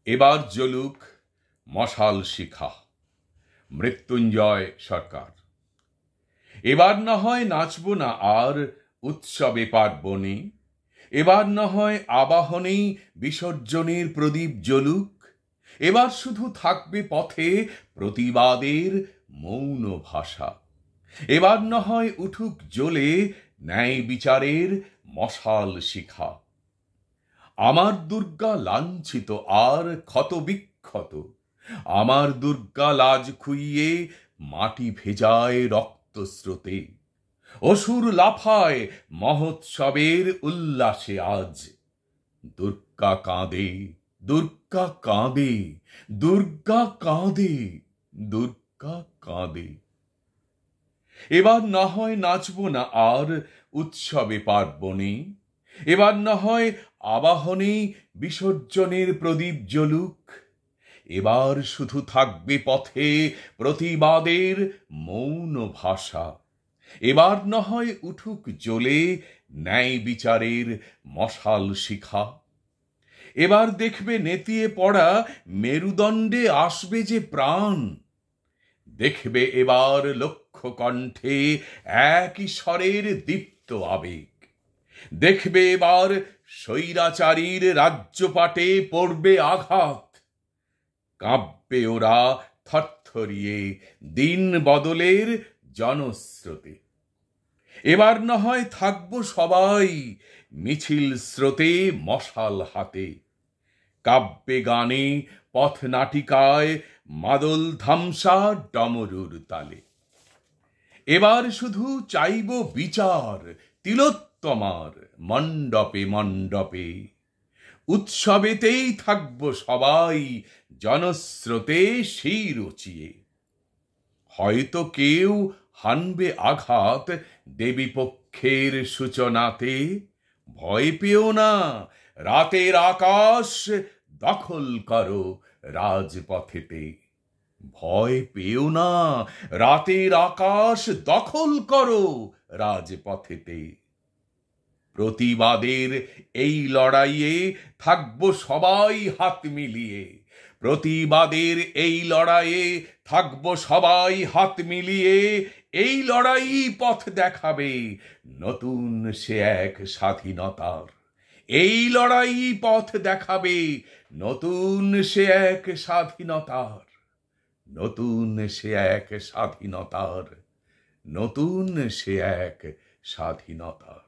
এবার জ্বলুক মশাল শিখা। মৃত্যুঞ্জয় সরকার। এবার না হয় নাচব না আর উৎসবে পার্বণে, এবার না হয় আবাহনেই বিসর্জনের প্রদীপ জ্বলুক, এবার শুধু থাকবে পথে প্রতিবাদের মৌন ভাষা। এবার না হয় উঠুক জ্বলে ন্যায় বিচারের মশাল শিখা। আমার দুর্গা লাঞ্ছিত আর ক্ষত বিক্ষত, আমার দুর্গা লাজ খুইয়ে মাটি ভেজায় রক্ত স্রোতে। অসুর লাফায় মহোৎসবের উল্লাসে আজ। দুর্গা কাঁদে, দুর্গা কাঁদে, দুর্গা কাঁদে, দুর্গা কাঁদে। এবার না হয় নাচব না আর উৎসবে পার্বণে, এবার না হয় আবাহনে বিসর্জনের প্রদীপ জ্বলুক, এবার শুধু থাকবে পথে প্রতিবাদের মৌন ভাষা। এবার না হয় উঠুক জ্বলে ন্যায় বিচারের মশাল শিখা। এবার দেখবে নেতিয়ে পড়া মেরুদণ্ডে আসবে যে প্রাণ। দেখবে এবার লক্ষ কণ্ঠে একই স্বরের দীপ্ত আবেগ। দেখবে এবার স্বৈরাচারীর রাজ্যপাটে পড়বে আঘাত। কাঁপবে ওরা থরথরিয়ে দিন বদলের জনস্রোতে। এবার না হয় থাকবো সবাই মিছিল স্রোতে মশাল হাতে। কাব্যে গানে পথ নাটিকায় মাদল ধামসা ডমরুর তালে। এবার শুধু চাইব বিচার তিলোত্তমার মণ্ডপে মণ্ডপে। উৎসবেতেই থাকবো সবাই জনস্রোতে শির উঁচিয়ে। হয়তো কেউ হানবে আঘাত দেবী পক্ষের সূচনাতে। ভয় পেও না, রাতের আকাশ দখল করো রাজপথেতে। ভয় পেও না, রাতের আকাশ দখল করো রাজপথেতে। প্রতিবাদের এই লড়াইয়ে থাকবো সবাই হাত মিলিয়ে। প্রতিবাদের এই লড়াইয়ে থাকবো সবাই হাত মিলিয়ে। এই লড়াই পথ দেখাবে নতুন সে এক স্বাধীনতার। এই লড়াই পথ দেখাবে নতুন সে এক স্বাধীনতার। নতুন সে এক স্বাধীনতার। নতুন সে এক স্বাধীনতার।